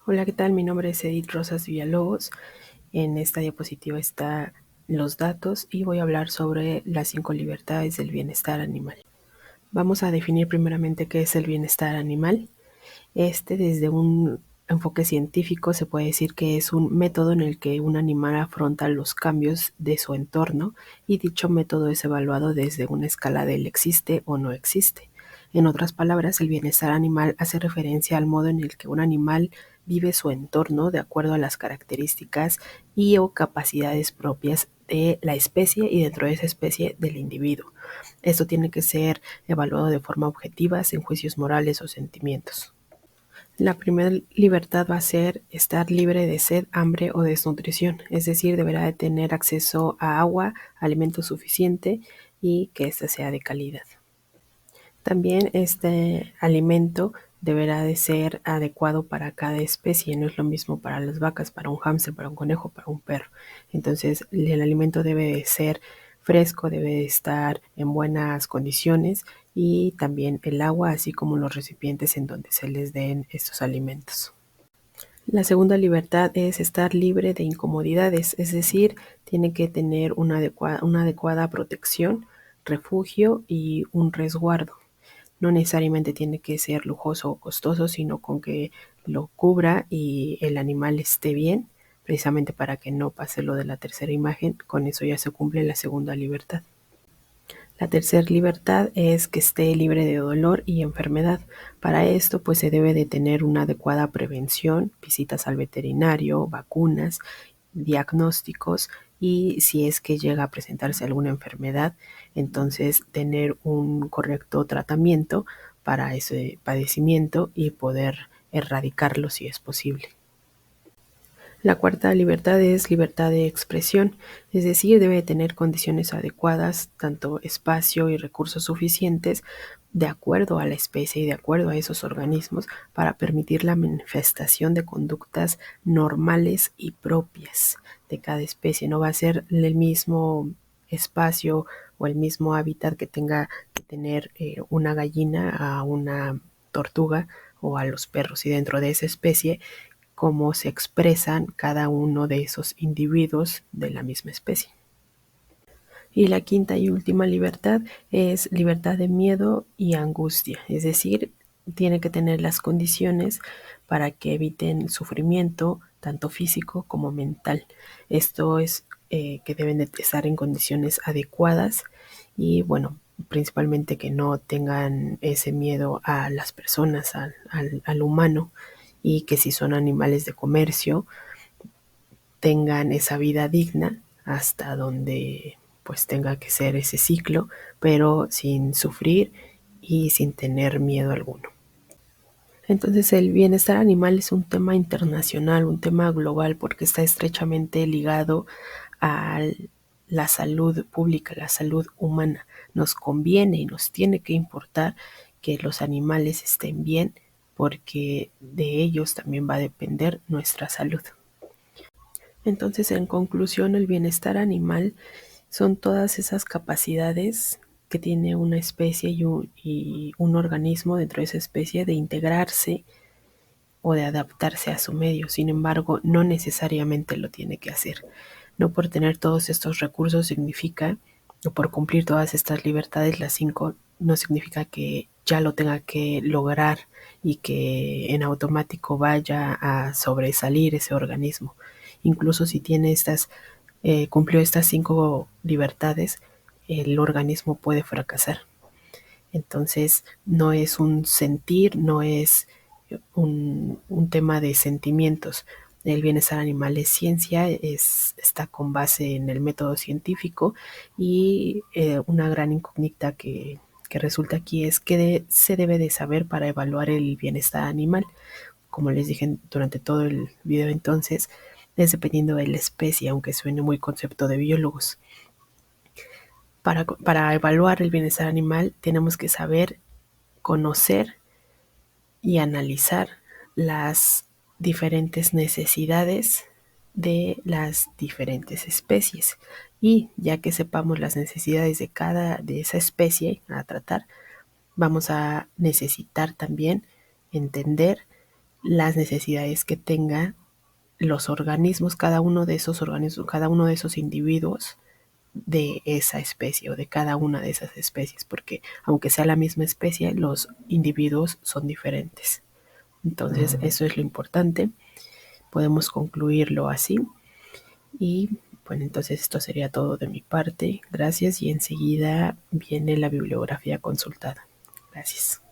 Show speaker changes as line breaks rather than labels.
Hola, ¿qué tal? Mi nombre es Edith Rosas Villalobos. En esta diapositiva están los datos y voy a hablar sobre las 5 libertades del bienestar animal. Vamos a definir primeramente qué es el bienestar animal. Desde un enfoque científico se puede decir que es un método en el que un animal afronta los cambios de su entorno y dicho método es evaluado desde una escala del existe o no existe. En otras palabras, el bienestar animal hace referencia al modo en el que un animal vive su entorno de acuerdo a las características y o capacidades propias de la especie y dentro de esa especie del individuo. Esto tiene que ser evaluado de forma objetiva, sin juicios morales o sentimientos. La primera libertad va a ser estar libre de sed, hambre o desnutrición, es decir, deberá de tener acceso a agua, alimento suficiente y que ésta sea de calidad. También este alimento deberá de ser adecuado para cada especie, no es lo mismo para las vacas, para un hámster, para un conejo, para un perro. Entonces el alimento debe de ser fresco, debe de estar en buenas condiciones y también el agua, así como los recipientes en donde se les den estos alimentos. La segunda libertad es estar libre de incomodidades, es decir, tiene que tener una adecuada protección, refugio y un resguardo. No necesariamente tiene que ser lujoso o costoso, sino con que lo cubra y el animal esté bien, precisamente para que no pase lo de la tercera imagen. Con eso ya se cumple la segunda libertad. La tercera libertad es que esté libre de dolor y enfermedad. Para esto, pues se debe de tener una adecuada prevención, visitas al veterinario, vacunas, diagnósticos y si es que llega a presentarse alguna enfermedad, entonces tener un correcto tratamiento para ese padecimiento y poder erradicarlo si es posible. La cuarta libertad es libertad de expresión, es decir, debe tener condiciones adecuadas, tanto espacio y recursos suficientes, de acuerdo a la especie y de acuerdo a esos organismos, para permitir la manifestación de conductas normales y propias de cada especie. No va a ser el mismo espacio o el mismo hábitat que tenga que tener una gallina a una tortuga o a los perros, y dentro de esa especie cómo se expresan cada uno de esos individuos de la misma especie. Y la quinta y última libertad es libertad de miedo y angustia, es decir, tiene que tener las condiciones para que eviten sufrimiento, tanto físico como mental. Esto es que deben de estar en condiciones adecuadas y bueno, principalmente que no tengan ese miedo a las personas, al humano, y que si son animales de comercio tengan esa vida digna hasta donde pues tenga que ser ese ciclo, pero sin sufrir y sin tener miedo alguno. Entonces el bienestar animal es un tema internacional, un tema global, porque está estrechamente ligado a la salud pública, la salud humana. Nos conviene y nos tiene que importar que los animales estén bien, porque de ellos también va a depender nuestra salud. Entonces, en conclusión, el bienestar animal son todas esas capacidades que tiene una especie y un organismo dentro de esa especie de integrarse o de adaptarse a su medio. Sin embargo, no necesariamente lo tiene que hacer. No por tener todos estos recursos significa, o por cumplir todas estas libertades, las 5, no significa que ya lo tenga que lograr y que en automático vaya a sobresalir ese organismo. Incluso si tiene cumplió estas 5 libertades, el organismo puede fracasar. Entonces, no es un sentir, no es un tema de sentimientos. El bienestar animal es ciencia, está con base en el método científico y una gran incógnita que resulta aquí es que se debe de saber para evaluar el bienestar animal. Como les dije durante todo el video, entonces es dependiendo de la especie, aunque suene muy concepto de biólogos. Para evaluar el bienestar animal tenemos que saber, conocer y analizar las diferentes necesidades de las diferentes especies. Y ya que sepamos las necesidades de esa especie a tratar, vamos a necesitar también entender las necesidades que tenga los organismos, cada uno de esos organismos, cada uno de esos individuos de esa especie o de cada una de esas especies, porque aunque sea la misma especie, los individuos son diferentes. Entonces, eso es lo importante. Podemos concluirlo así. Y bueno, entonces esto sería todo de mi parte. Gracias y enseguida viene la bibliografía consultada. Gracias.